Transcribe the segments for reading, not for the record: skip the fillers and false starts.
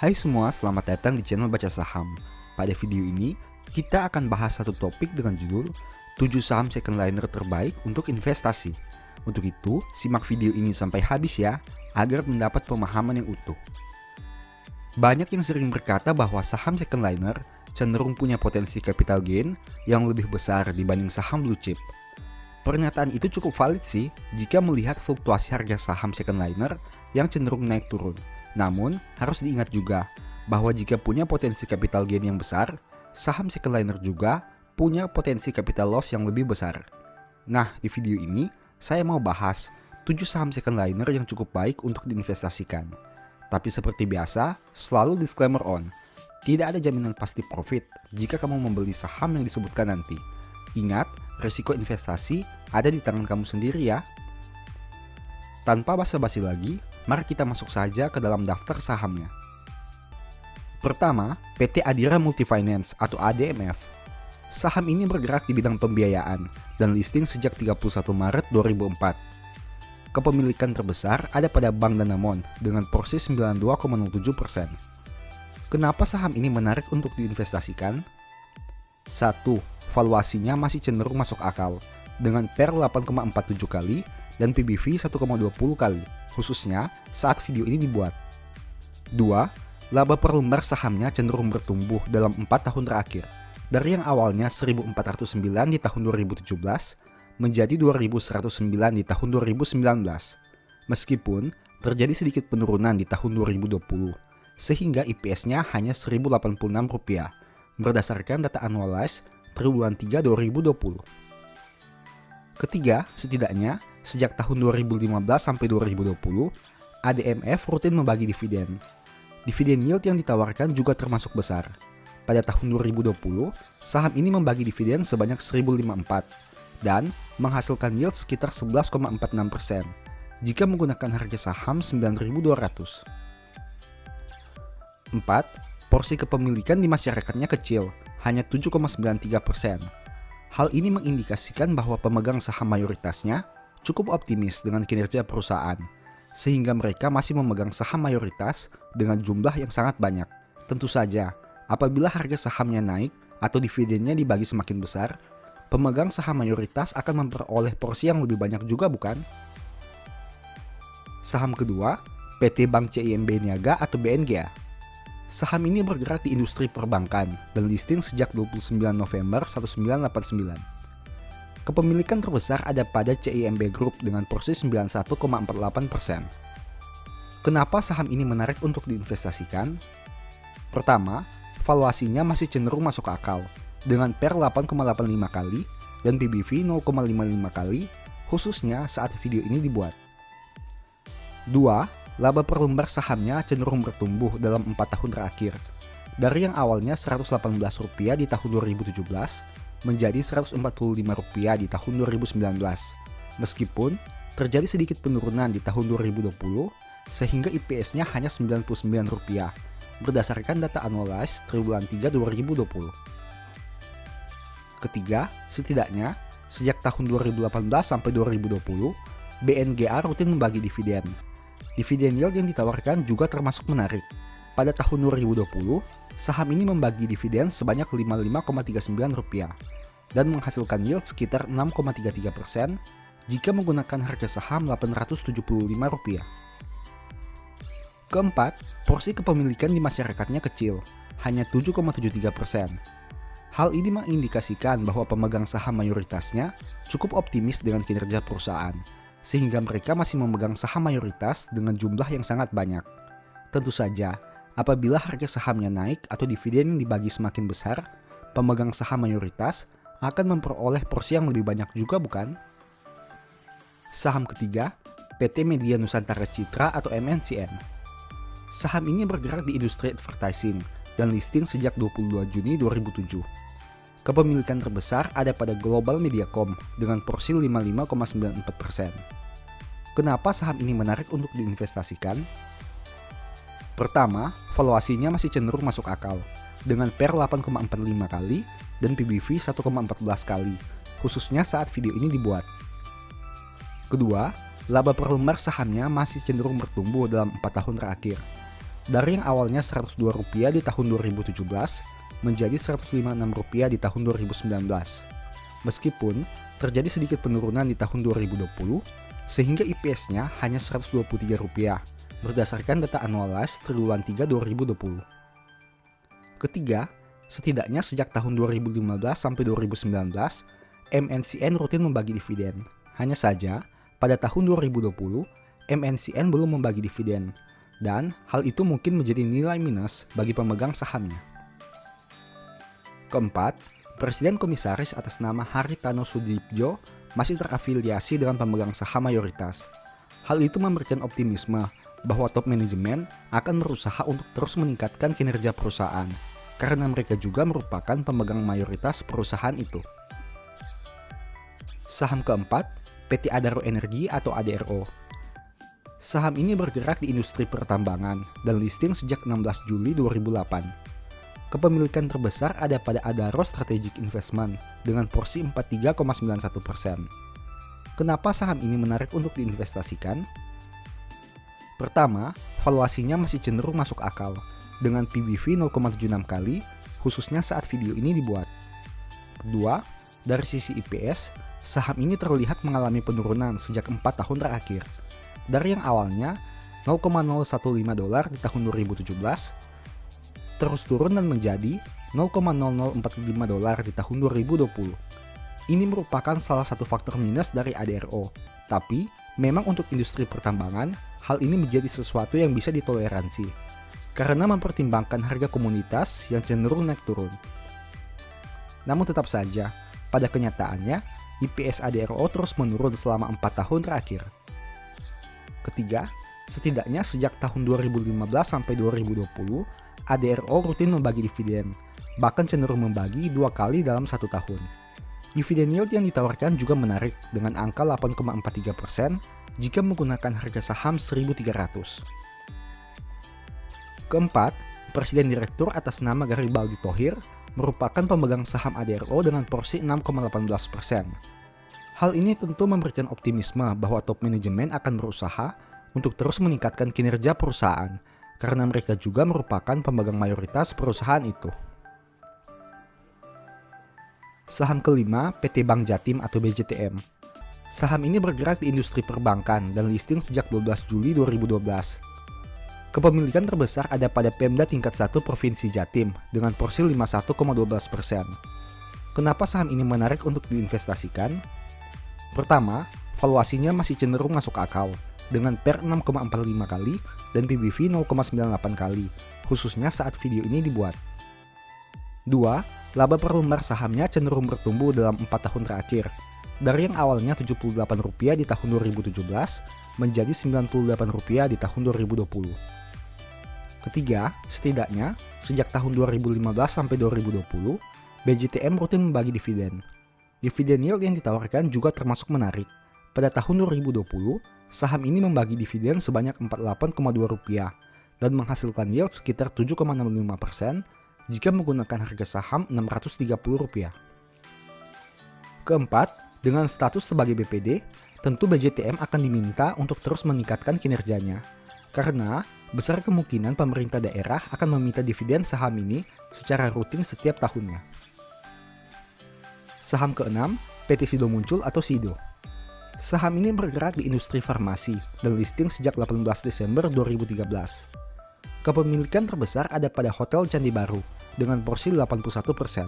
Hai semua, selamat datang di channel Baca Saham. Pada video ini, kita akan bahas satu topik dengan judul 7 saham second liner terbaik untuk investasi. Untuk itu, simak video ini sampai habis ya, agar mendapat pemahaman yang utuh. Banyak yang sering berkata bahwa saham second liner cenderung punya potensi capital gain yang lebih besar dibanding saham blue chip. Pernyataan itu cukup valid sih jika melihat fluktuasi harga saham second liner yang cenderung naik turun. Namun, harus diingat juga bahwa jika punya potensi capital gain yang besar, saham second liner juga punya potensi capital loss yang lebih besar. Nah, di video ini saya mau bahas 7 saham second liner yang cukup baik untuk diinvestasikan. Tapi seperti biasa, selalu disclaimer on. Tidak ada jaminan pasti profit jika kamu membeli saham yang disebutkan nanti. Ingat, risiko investasi ada di tangan kamu sendiri ya. Tanpa basa-basi lagi, mari kita masuk saja ke dalam daftar sahamnya. Pertama, PT Adira Multifinance atau ADMF. Saham ini bergerak di bidang pembiayaan dan listing sejak 31 Maret 2004. Kepemilikan terbesar ada pada Bank Danamon dengan porsi 92,07%. Kenapa saham ini menarik untuk diinvestasikan? 1. Valuasinya masih cenderung masuk akal dengan PER 8,47 kali dan PBV 1,20 kali, khususnya saat video ini dibuat. 2. Laba per lembar sahamnya cenderung bertumbuh dalam 4 tahun terakhir, dari yang awalnya 1.409 di tahun 2017 menjadi 2.109 di tahun 2019, meskipun terjadi sedikit penurunan di tahun 2020, sehingga IPS-nya hanya Rp1.086 berdasarkan data annualized triwulan 3 2020. Ketiga, setidaknya sejak tahun 2015 sampai 2020, ADMF rutin membagi dividen. Dividen yield yang ditawarkan juga termasuk besar. Pada tahun 2020, saham ini membagi dividen sebanyak 1.054 dan menghasilkan yield sekitar 11,46% jika menggunakan harga saham 9.200. 4. Porsi kepemilikan di masyarakatnya kecil, hanya 7,93%. Hal ini mengindikasikan bahwa pemegang saham mayoritasnya cukup optimis dengan kinerja perusahaan, sehingga mereka masih memegang saham mayoritas dengan jumlah yang sangat banyak. Tentu saja, apabila harga sahamnya naik atau dividennya dibagi semakin besar, pemegang saham mayoritas akan memperoleh porsi yang lebih banyak juga, bukan? Saham kedua, PT Bank CIMB Niaga atau BNGA. Saham ini bergerak di industri perbankan dan listing sejak 29 November 1989. Kepemilikan terbesar ada pada CIMB Group dengan porsi 91,48%. Kenapa saham ini menarik untuk diinvestasikan? Pertama, valuasinya masih cenderung masuk akal dengan PER 8,85 kali dan PBV 0,55 kali, khususnya saat video ini dibuat. 2. Laba per lembar sahamnya cenderung bertumbuh dalam 4 tahun terakhir, dari yang awalnya Rp118 di tahun 2017 menjadi Rp145 di tahun 2019, meskipun terjadi sedikit penurunan di tahun 2020 sehingga IPS-nya hanya Rp99 berdasarkan data annualized triwulan 3 2020. Ketiga, setidaknya sejak tahun 2018 sampai 2020, BNGA rutin membagi dividen. Dividen yield yang ditawarkan juga termasuk menarik. Pada tahun 2020, saham ini membagi dividen sebanyak Rp55,39 dan menghasilkan yield sekitar 6,33% jika menggunakan harga saham Rp875. Keempat, porsi kepemilikan di masyarakatnya kecil, hanya 7,73%. Hal ini mengindikasikan bahwa pemegang saham mayoritasnya cukup optimis dengan kinerja perusahaan, sehingga mereka masih memegang saham mayoritas dengan jumlah yang sangat banyak. Tentu saja, apabila harga sahamnya naik atau dividen yang dibagi semakin besar, pemegang saham mayoritas akan memperoleh porsi yang lebih banyak juga, bukan? Saham ketiga, PT Media Nusantara Citra atau MNCN. Saham ini bergerak di industri advertising dan listing sejak 22 Juni 2007. Kepemilikan terbesar ada pada Global Mediacom dengan porsi 55,94%. Kenapa saham ini menarik untuk diinvestasikan? Pertama, valuasinya masih cenderung masuk akal dengan PER 8,45 kali dan PBV 1,14 kali, khususnya saat video ini dibuat. Kedua, laba per lembar sahamnya masih cenderung bertumbuh dalam 4 tahun terakhir, dari yang awalnya Rp102 di tahun 2017 menjadi Rp156 di tahun 2019. Meskipun terjadi sedikit penurunan di tahun 2020, sehingga IPS-nya hanya Rp123 berdasarkan data Annualized triwulan 3 2020. Ketiga, setidaknya sejak tahun 2015 sampai 2019, MNCN rutin membagi dividen. Hanya saja, pada tahun 2020, MNCN belum membagi dividen, dan hal itu mungkin menjadi nilai minus bagi pemegang sahamnya. Keempat, Presiden Komisaris atas nama Haritano Sudibyo masih terafiliasi dengan pemegang saham mayoritas. Hal itu memberikan optimisme bahwa top manajemen akan berusaha untuk terus meningkatkan kinerja perusahaan, karena mereka juga merupakan pemegang mayoritas perusahaan itu. Saham keempat, PT Adaro Energi atau ADRO. Saham ini bergerak di industri pertambangan dan listing sejak 16 Juli 2008. Kepemilikan terbesar ada pada Adaro Strategic Investment dengan porsi 43,91%. Kenapa saham ini menarik untuk diinvestasikan? Pertama, valuasinya masih cenderung masuk akal dengan PBV 0,76 kali, khususnya saat video ini dibuat. Kedua, dari sisi IPS, saham ini terlihat mengalami penurunan sejak 4 tahun terakhir. Dari yang awalnya $0,015 di tahun 2017, terus turun dan menjadi $0,0045 di tahun 2020. Ini merupakan salah satu faktor minus dari ADRO, tapi memang untuk industri pertambangan, hal ini menjadi sesuatu yang bisa ditoleransi, karena mempertimbangkan harga komoditas yang cenderung naik turun. Namun tetap saja, pada kenyataannya, IPS ADRO terus menurun selama 4 tahun terakhir. Ketiga, setidaknya sejak tahun 2015 sampai 2020, ADRO rutin membagi dividen, bahkan cenderung membagi 2 kali dalam 1 tahun. Dividen yield yang ditawarkan juga menarik dengan angka 8,43% jika menggunakan harga saham 1.300. Keempat, Presiden Direktur atas nama Garibaldi Thohir merupakan pemegang saham ADRO dengan porsi 6,18%. Hal ini tentu memberikan optimisme bahwa top manajemen akan berusaha untuk terus meningkatkan kinerja perusahaan, karena mereka juga merupakan pemegang mayoritas perusahaan itu. Saham kelima, PT Bank Jatim atau BJTM. Saham ini bergerak di industri perbankan dan listing sejak 12 Juli 2012. Kepemilikan terbesar ada pada Pemda tingkat 1 Provinsi Jatim dengan porsi 51,12%. Kenapa saham ini menarik untuk diinvestasikan? Pertama, valuasinya masih cenderung masuk akal dengan PER 6,45 kali dan PBV 0,98 kali, khususnya saat video ini dibuat. 2. Laba per lembar sahamnya cenderung bertumbuh dalam 4 tahun terakhir, dari yang awalnya Rp78 di tahun 2017 menjadi Rp98 di tahun 2020. Ketiga, setidaknya sejak tahun 2015 sampai 2020, BJTM rutin membagi dividen. Dividen yield yang ditawarkan juga termasuk menarik. Pada tahun 2020, saham ini membagi dividen sebanyak Rp48,2 dan menghasilkan yield sekitar 7,65% jika menggunakan harga saham Rp630. Keempat, dengan status sebagai BPD, tentu BJTM akan diminta untuk terus meningkatkan kinerjanya, karena besar kemungkinan pemerintah daerah akan meminta dividen saham ini secara rutin setiap tahunnya. Saham keenam, PT Sido Muncul atau Sido. Saham ini bergerak di industri farmasi dan listing sejak 18 Desember 2013. Kepemilikan terbesar ada pada Hotel Candi Baru dengan porsi 81%.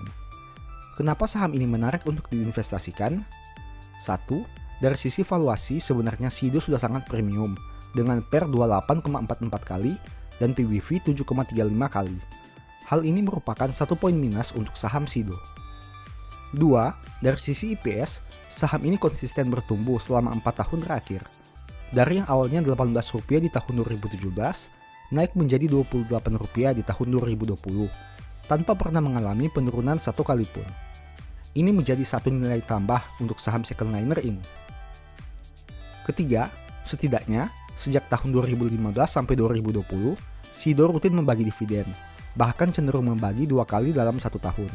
Kenapa saham ini menarik untuk diinvestasikan? 1. Dari sisi valuasi sebenarnya Sido sudah sangat premium dengan PER 28,44 kali dan PBV 7,35 kali. Hal ini merupakan satu poin minus untuk saham Sido. 2. Dari sisi IPS, saham ini konsisten bertumbuh selama 4 tahun terakhir. Dari yang awalnya Rp18 di tahun 2017, naik menjadi Rp28 di tahun 2020, tanpa pernah mengalami penurunan satu kali pun. Ini menjadi satu nilai tambah untuk saham second liner ini. Ketiga, setidaknya sejak tahun 2015 sampai 2020, Sido rutin membagi dividen, bahkan cenderung membagi 2 kali dalam 1 tahun.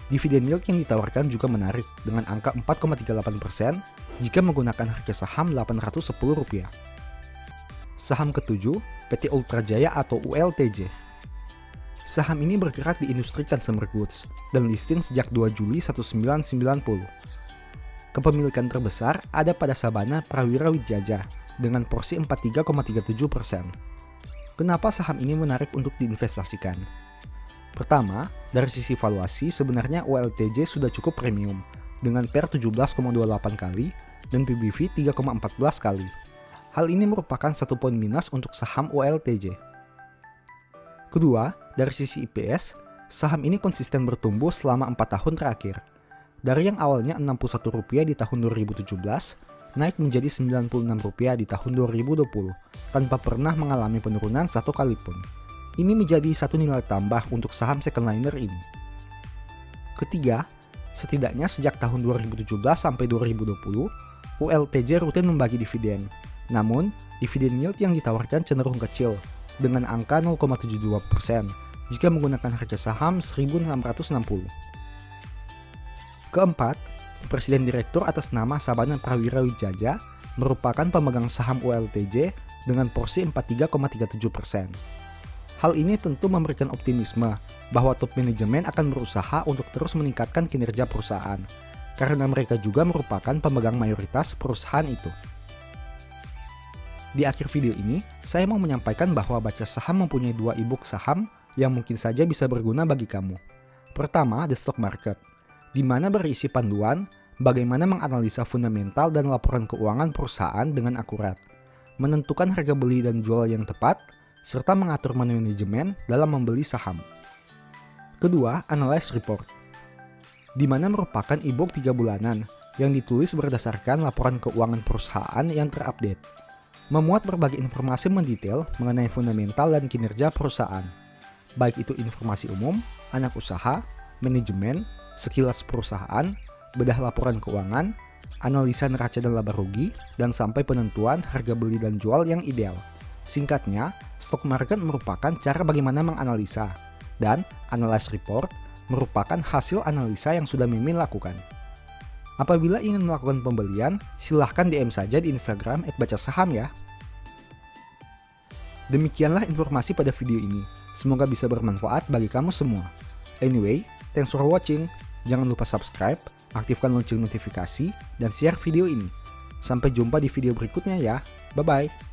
Dividen yield yang ditawarkan juga menarik dengan angka 4,38% jika menggunakan harga saham Rp810. Saham ketujuh, PT Ultra Jaya atau ULTJ. Saham ini bergerak di industri consumer goods dan listing sejak 2 Juli 1990. Kepemilikan terbesar ada pada Sabana Prawira Wijaya dengan porsi 43,37%. Kenapa saham ini menarik untuk diinvestasikan? Pertama, dari sisi valuasi sebenarnya ULTJ sudah cukup premium dengan PER 17,28 kali dan PBV 3,14 kali. Hal ini merupakan satu poin minus untuk saham ULTJ. Kedua, dari sisi EPS, saham ini konsisten bertumbuh selama 4 tahun terakhir. Dari yang awalnya Rp61 di tahun 2017, naik menjadi Rp96 di tahun 2020, tanpa pernah mengalami penurunan satu kali pun. Ini menjadi satu nilai tambah untuk saham secondliner ini. Ketiga, setidaknya sejak tahun 2017 sampai 2020, ULTJ rutin membagi dividen. Namun, dividen yield yang ditawarkan cenderung kecil, dengan angka 0,72% jika menggunakan harga saham 1.660. Keempat, Presiden Direktur atas nama Sabana Prawira Wijaya merupakan pemegang saham ULTJ dengan porsi 43,37%. Hal ini tentu memberikan optimisme bahwa top manajemen akan berusaha untuk terus meningkatkan kinerja perusahaan, karena mereka juga merupakan pemegang mayoritas perusahaan itu. Di akhir video ini, saya mau menyampaikan bahwa Baca Saham mempunyai 2 e-book saham yang mungkin saja bisa berguna bagi kamu. Pertama, The Stock Market, di mana berisi panduan bagaimana menganalisa fundamental dan laporan keuangan perusahaan dengan akurat, menentukan harga beli dan jual yang tepat, serta mengatur manajemen dalam membeli saham. Kedua, Analyst Report, di mana merupakan e-book 3 bulanan yang ditulis berdasarkan laporan keuangan perusahaan yang terupdate, memuat berbagai informasi mendetail mengenai fundamental dan kinerja perusahaan, baik itu informasi umum, anak usaha, manajemen, sekilas perusahaan, bedah laporan keuangan, analisa neraca dan laba rugi, dan sampai penentuan harga beli dan jual yang ideal. Singkatnya, stock market merupakan cara bagaimana menganalisa, dan analyst report merupakan hasil analisa yang sudah Mimin lakukan. Apabila ingin melakukan pembelian, silahkan DM saja di Instagram @bacasaham ya. Demikianlah informasi pada video ini. Semoga bisa bermanfaat bagi kamu semua. Anyway, thanks for watching. Jangan lupa subscribe, aktifkan lonceng notifikasi, dan share video ini. Sampai jumpa di video berikutnya ya. Bye-bye.